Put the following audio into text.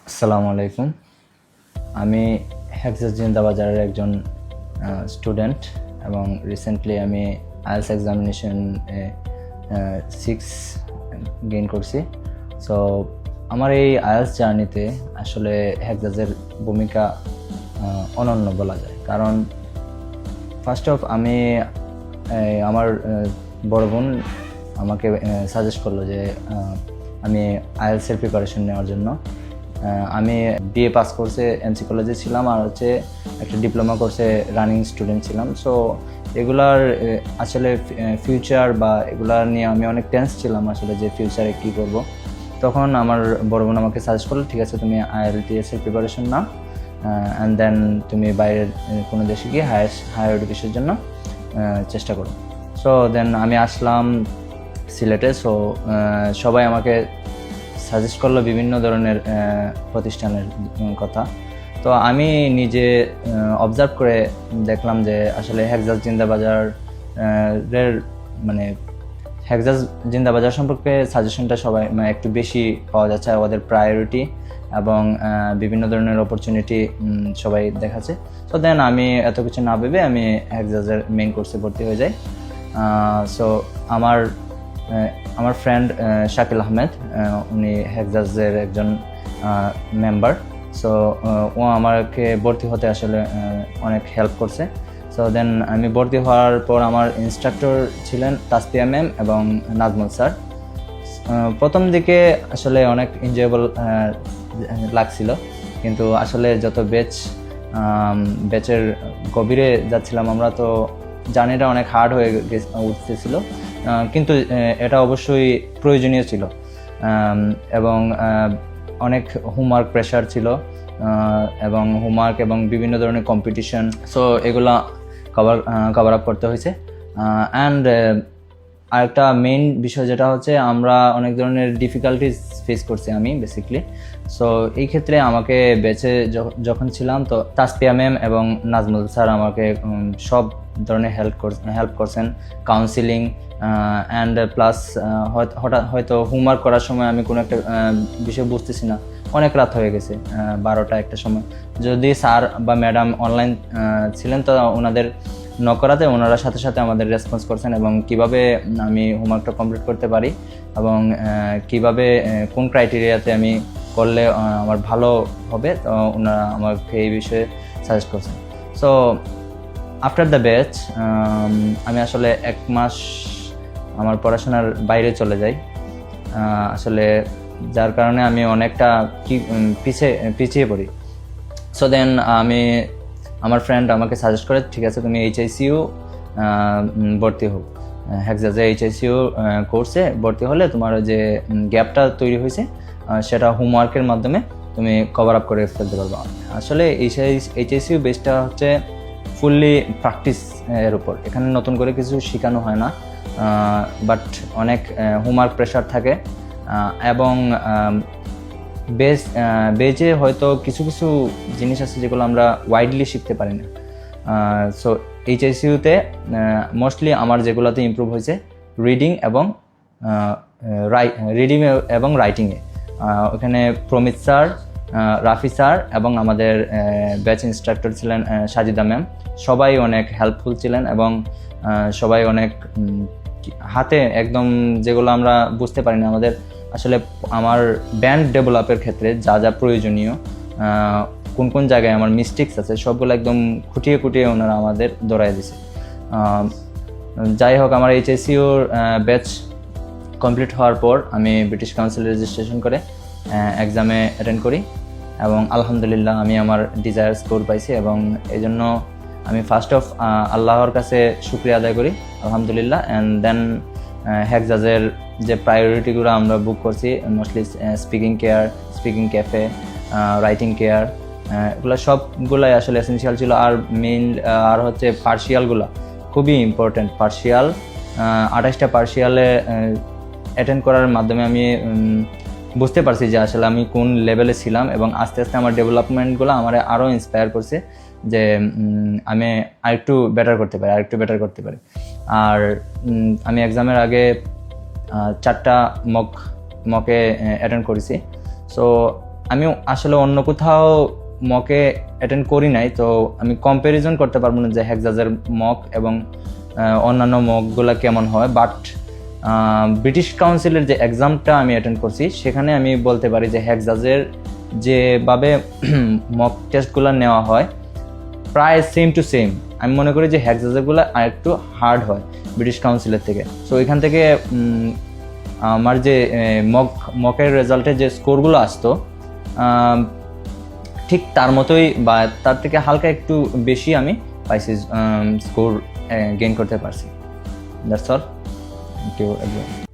আসসালামু আলাইকুম। আমি হেক্সাস জিন্দাবাজারের একজন স্টুডেন্ট এবং রিসেন্টলি আমি আইএলটিএস এক্সামিনেশন 6 গেইন করছি। সো আমার এই আইএলটিএস জার্নিতে আসলে হেক্সাসের ভূমিকা অনন্য বলা যায়, কারণ ফার্স্ট অফ আমি আমার বড় বোন আমাকে সাজেস্ট করলো যে আমি আইএলটিএসের প্রিপারেশন নেওয়ার জন্য। আমি বিএ পাস কোর্সে এমসি কলেজে ছিলাম, আর হচ্ছে একটা ডিপ্লোমা কোর্সে রানিং স্টুডেন্ট ছিলাম। সো এগুলার আসলে ফিউচার বা এগুলা নিয়ে আমি অনেক টেন্স ছিলাম আসলে, যে ফিউচারে কী করব। তখন আমার বড় বোন আমাকে সাজেস্ট করলো, ঠিক আছে তুমি আইএলটিএসের প্রিপারেশন নাও, অ্যান্ড দেন তুমি বাইরের কোনো দেশে গিয়ে হায়ার এডুকেশনের জন্য চেষ্টা করো। সো দেন আমি আসলাম সিলেটে। সো সবাই আমাকে সাজেস্ট করলো বিভিন্ন ধরনের প্রতিষ্ঠানের কথা। তো আমি নিজে অবজার্ভ করে দেখলাম যে আসলে হেক্সাস জিন্দাবাজার মানে হেক্সাস জিন্দাবাজার সম্পর্কে সাজেশনটা সবাই একটু বেশি পাওয়া যাচ্ছে, ওদের প্রায়োরিটি এবং বিভিন্ন ধরনের অপরচুনিটি সবাই দেখাচ্ছে। সো দেন আমি এত কিছু না ভেবে আমি হেক্সাসের মেইন কোর্সে ভর্তি হয়ে যাই। সো আমার ফ্রেন্ড শাকিল আহমেদ, উনি হেক্সাসের একজন মেম্বার। সো ও আমাকে ভর্তি হতে আসলে অনেক হেল্প করছে। সো দেন আমি ভর্তি হওয়ার পর আমার ইনস্ট্রাক্টর ছিলেন তাসপিয়া ম্যাম এবং নাজমুল স্যার। প্রথম দিকে আসলে অনেক এনজয়েবল লাগছিল, কিন্তু আসলে যত ব্যাচের গভীরে যাচ্ছিলাম আমরা, তো জার্নিটা অনেক হার্ড হয়ে উঠতেছিল, কিন্তু এটা অবশ্যই প্রয়োজনীয় ছিল। এবং অনেক হোমওয়ার্ক প্রেশার ছিল, এবং হোমওয়ার্ক এবং বিভিন্ন ধরনের কম্পিটিশন, সো এগুলা কভার আপ করতে হয়েছে। অ্যান্ড আরেকটা মেইন বিষয় যেটা হচ্ছে, আমরা অনেক ধরনের ডিফিকাল্টিস ফেস করছি আমি বেসিকলি। সো এই ক্ষেত্রে আমাকে বেঁচে যখন ছিলাম, তো তাসপিয়া ম্যাম এবং নাজমুল স্যার আমাকে সব ধরনের হেল্প করছেন, কাউন্সিলিং অ্যান্ড প্লাস হয়তো হোমওয়ার্ক করার সময় আমি কোনো একটা বিষয় বুঝতেছি না, অনেক রাত হয়ে গেছে, 12টা একটা সময়, যদি স্যার বা ম্যাডাম অনলাইন ছিলেন তো ওনাদের নকরাতে ওনারা সাথে সাথে আমাদের রেসপন্স করছেন, এবং কিভাবে আমি হোমওয়ার্কটা কমপ্লিট করতে পারি এবং কিভাবে কোন ক্রাইটেরিয়াতে আমি করলে আমার ভালো হবে, তো ওনারা আমাকে এই বিষয়ে সাজেস্ট করছেন। সো আফটার দ্য ব্যাচ আমি আসলে 1 মাস আমার পড়াশোনার বাইরে চলে যাই, আসলে যার কারণে আমি অনেকটা পিছিয়ে পড়ি। সো দেন আমার ফ্রেন্ড আমাকে সাজেস্ট করে, ঠিক আছে তুমি এইচআইসিইউ ভর্তি হোক, হেক্সাসে এইচআইসিইউ কোর্সে ভর্তি হলে তোমার যে গ্যাপটা তৈরি হয়েছে সেটা হোমওয়ার্কের মাধ্যমে তুমি কভার আপ করে ফেলতে পারবা। আসলে এইচআইসিইউ বেসটা হচ্ছে ফুললি প্র্যাকটিস এর উপর, এখানে নতুন করে কিছু শেখানো হয় না, বাট অনেক হোমওয়ার্ক প্রেশার থাকে, এবং বেজে হয়তো কিছু কিছু জিনিস আছে যেগুলো আমরা ওয়াইডলি শিখতে পারি না। সো এইচআইসিইউতে মোস্টলি আমার যেগুলোতে ইমপ্রুভ হয়েছে রিডিং এবং রাইটিংয়ে। ওখানে প্রমিত স্যার, রাফি স্যার এবং আমাদের ব্যাচ ইনস্ট্রাক্টর ছিলেন সাজিদা ম্যাম, সবাই অনেক হেল্পফুল ছিলেন, এবং সবাই অনেক হাতে একদম যেগুলো আমরা বুঝতে পারি না, আসলে আমার ব্যান্ড ডেভেলপের ক্ষেত্রে যা যা প্রয়োজনীয়, কোন কোন জায়গায় আমার মিস্টেক্স আছে, সবগুলো একদম খুঁটিয়ে খুঁটিয়ে ওনারা আমাদের ধরাই দিছে। যাই হোক, আমার এইচএসসিওর ব্যাচ কমপ্লিট হওয়ার পর আমি ব্রিটিশ কাউন্সিলে রেজিস্ট্রেশন করে এক্সামে অ্যাটেন্ড করি, এবং আলহামদুলিল্লাহ আমি আমার ডিজায়ার স্কোর পাইছি, এবং এই জন্য আমি ফার্স্ট অফ আল্লাহর কাছে শুকরিয়া আদায় করি, আলহামদুলিল্লাহ। অ্যান্ড দেন হেক্সাসের যে প্রায়োরিটিগুলো আমরা বুক করছি, mostly speaking care, speaking cafe, writing care, এগুলো সবগুলাই আসলে এসেনশিয়াল ছিল। আর আর হচ্ছে পার্শিয়ালগুলো খুবই ইম্পর্টেন্ট। 28টা পার্শিয়ালে অ্যাটেন্ড করার মাধ্যমে আমি বুঝতে পারছি যে আসলে আমি কোন লেভেলে ছিলাম, এবং আস্তে আস্তে আমার ডেভেলপমেন্টগুলো আমার আরও ইন্সপায়ার করছে যে আমি আরেকটু বেটার করতে পারি। আর আমি এক্সামের আগে 4টা মকে অ্যাটেন্ড করেছি। সো আমি আসলে অন্য কোথাও মকে অ্যাটেন্ড করি নাই, তো আমি কম্প্যারিজন করতে পারবো না যে হেক্সাজের মক এবং অন্যান্য মকগুলো কেমন হয়। বাট ব্রিটিশ কাউন্সিলের যে এক্সামটা আমি অ্যাটেন্ড করছি সেখানে আমি বলতে পারি যে হেক্সাজের যেভাবে মক টেস্টগুলো নেওয়া হয় প্রায় সেম টু সেম। আমি মনে করি যে হেক্সাজেরগুলো আর একটু হার্ড হয় ব্রিটিশ কাউন্সিলের থেকে। সো এখান থেকে আমার যে মকের রেজাল্টে যে স্কোরগুলো আসতো ঠিক তার মতোই বা তার থেকে হালকা একটু বেশি আমি পাইছি, স্কোর গেইন করতে পারছি। That's all. Thank you everyone.